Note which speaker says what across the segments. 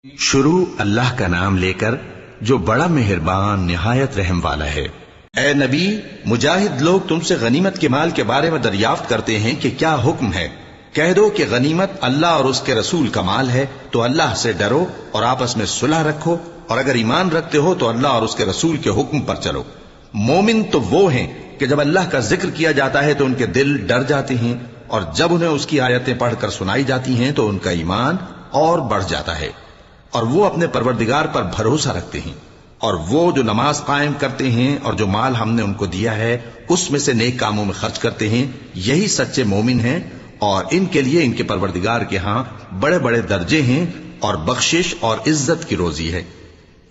Speaker 1: شروع اللہ کا نام لے کر جو بڑا مہربان نہایت رحم والا ہے۔ اے نبی، مجاہد لوگ تم سے غنیمت کے مال کے بارے میں دریافت کرتے ہیں کہ کیا حکم ہے۔ کہہ دو کہ غنیمت اللہ اور اس کے رسول کا مال ہے، تو اللہ سے ڈرو اور آپس میں صلح رکھو، اور اگر ایمان رکھتے ہو تو اللہ اور اس کے رسول کے حکم پر چلو۔ مومن تو وہ ہیں کہ جب اللہ کا ذکر کیا جاتا ہے تو ان کے دل ڈر جاتے ہیں، اور جب انہیں اس کی آیتیں پڑھ کر سنائی جاتی ہیں تو ان کا ایمان اور بڑھ جاتا ہے، اور وہ اپنے پروردگار پر بھروسہ رکھتے ہیں۔ اور وہ جو نماز قائم کرتے ہیں اور جو مال ہم نے ان کو دیا ہے اس میں سے نیک کاموں میں خرچ کرتے ہیں، یہی سچے مومن ہیں، اور ان کے لیے ان کے پروردگار کے ہاں بڑے بڑے درجے ہیں اور بخشش اور عزت کی روزی ہے۔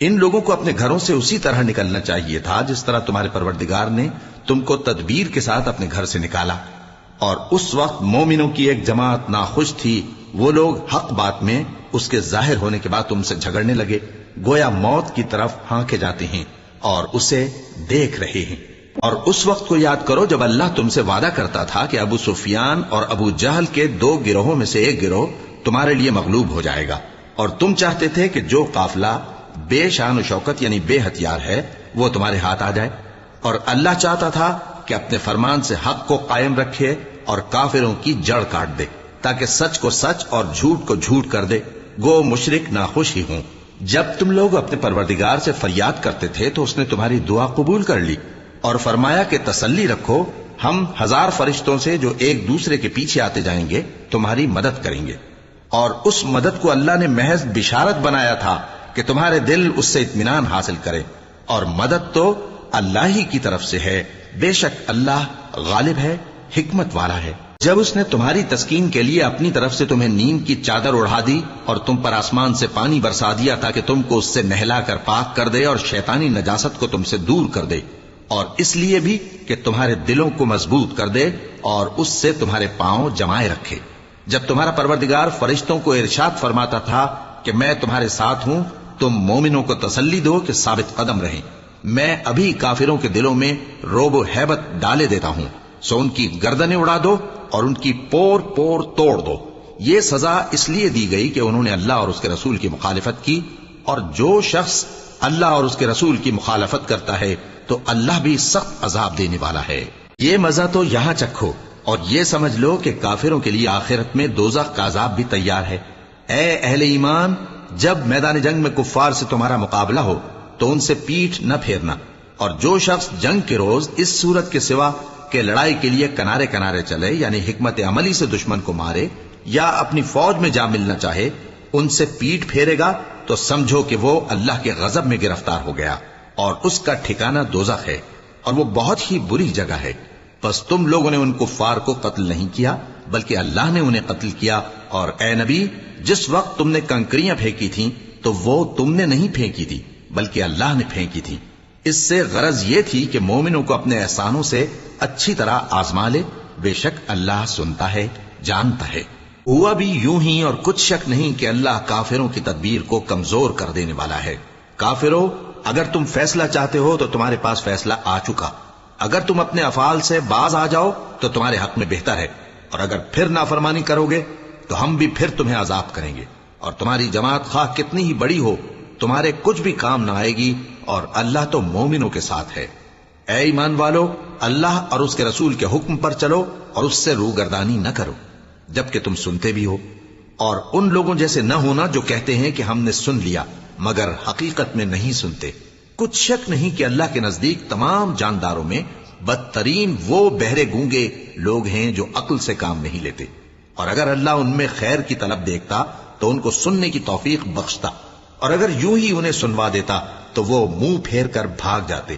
Speaker 1: ان لوگوں کو اپنے گھروں سے اسی طرح نکلنا چاہیے تھا جس طرح تمہارے پروردگار نے تم کو تدبیر کے ساتھ اپنے گھر سے نکالا۔ اور اس وقت مومنوں کی ایک جماعت ناخوش تھی، وہ لوگ حق بات میں اس کے ظاہر ہونے کے بعد تم سے جھگڑنے لگے، گویا موت کی طرف ہانکے جاتے ہیں اور اسے دیکھ رہے ہیں۔ اور اس وقت کو یاد کرو جب اللہ تم سے وعدہ کرتا تھا کہ ابو سفیان اور ابو جہل کے 2 گروہوں میں سے ایک گروہ تمہارے لیے مغلوب ہو جائے گا، اور تم چاہتے تھے کہ جو قافلہ بے شان و شوکت یعنی بے ہتھیار ہے وہ تمہارے ہاتھ آ جائے، اور اللہ چاہتا تھا کہ اپنے فرمان سے حق کو قائم رکھے اور کافروں کی جڑ کاٹ دے، تاکہ سچ کو سچ اور جھوٹ کو جھوٹ کر دے، گو مشرک ناخوش ہی ہوں۔ جب تم لوگ اپنے پروردگار سے فریاد کرتے تھے تو اس نے تمہاری دعا قبول کر لی اور فرمایا کہ تسلی رکھو، ہم 1000 فرشتوں سے جو ایک دوسرے کے پیچھے آتے جائیں گے تمہاری مدد کریں گے۔ اور اس مدد کو اللہ نے محض بشارت بنایا تھا کہ تمہارے دل اس سے اطمینان حاصل کرے، اور مدد تو اللہ ہی کی طرف سے ہے، بے شک اللہ غالب ہے، حکمت والا ہے۔ جب اس نے تمہاری تسکین کے لیے اپنی طرف سے تمہیں نیند کی چادر اڑا دی اور تم پر آسمان سے پانی برسا دیا تاکہ تم کو اس سے نہلا کر پاک کر دے اور شیطانی نجاست کو تم سے دور کر دے، اور اس لیے بھی کہ تمہارے دلوں کو مضبوط کر دے اور اس سے تمہارے پاؤں جمائے رکھے۔ جب تمہارا پروردگار فرشتوں کو ارشاد فرماتا تھا کہ میں تمہارے ساتھ ہوں، تم مومنوں کو تسلی دو کہ ثابت قدم رہیں، میں ابھی کافروں کے دلوں میں رعب و ہیبت ڈالے دیتا ہوں، سو ان کی گردنیں اڑا دو اور ان کی پور پور توڑ دو۔ یہ سزا اس لیے دی گئی کہ انہوں نے اللہ اور اس کے رسول کی مخالفت کی، اور جو شخص اللہ اور اس کے رسول کی مخالفت کرتا ہے تو اللہ بھی سخت عذاب دینے والا ہے۔ یہ مزہ تو یہاں چکھو، اور یہ سمجھ لو کہ کافروں کے لیے آخرت میں دوزخ کا عذاب بھی تیار ہے۔ اے اہل ایمان، جب میدان جنگ میں کفار سے تمہارا مقابلہ ہو تو ان سے پیٹھ نہ پھیرنا، اور جو شخص جنگ کے روز اس صورت کے سوا کہ لڑائی کے لیے کنارے کنارے چلے یعنی حکمت عملی سے دشمن کو مارے یا اپنی فوج میں جا ملنا چاہے، ان سے پیٹ پھیرے گا تو سمجھو کہ وہ اللہ کے غضب میں گرفتار ہو گیا، اور اس کا ٹھکانہ دوزخ ہے، اور وہ بہت ہی بری جگہ ہے۔ بس تم لوگوں نے ان کفار کو قتل نہیں کیا بلکہ اللہ نے انہیں قتل کیا، اور اے نبی، جس وقت تم نے کنکریاں پھینکی تھیں تو وہ تم نے نہیں پھینکی تھی بلکہ اللہ نے پھینکی تھی۔ اس سے غرض یہ تھی کہ مومنوں کو اپنے احسانوں سے اچھی طرح آزما لے، بے شک اللہ سنتا ہے، جانتا ہے۔ ہوا بھی یوں ہی، اور کچھ شک نہیں کہ اللہ کافروں کی تدبیر کو کمزور کر دینے والا ہے۔ کافروں، اگر تم فیصلہ چاہتے ہو تو تمہارے پاس فیصلہ آ چکا، اگر تم اپنے افعال سے باز آ جاؤ تو تمہارے حق میں بہتر ہے، اور اگر پھر نافرمانی کرو گے تو ہم بھی پھر تمہیں عذاب کریں گے، اور تمہاری جماعت خواہ کتنی ہی بڑی ہو تمہارے کچھ بھی کام نہ آئے گی، اور اللہ تو مومنوں کے ساتھ ہے۔ اے ایمان والو، اللہ اور اس کے رسول کے حکم پر چلو اور اس سے روگردانی نہ کرو جبکہ تم سنتے بھی ہو، اور ان لوگوں جیسے نہ ہونا جو کہتے ہیں کہ ہم نے سن لیا مگر حقیقت میں نہیں سنتے۔ کچھ شک نہیں کہ اللہ کے نزدیک تمام جانداروں میں بدترین وہ بہرے گونگے لوگ ہیں جو عقل سے کام نہیں لیتے، اور اگر اللہ ان میں خیر کی طلب دیکھتا تو ان کو سننے کی توفیق بخشتا، اور اگر یوں ہی انہیں سنوا دیتا تو وہ منہ پھیر کر بھاگ جاتے۔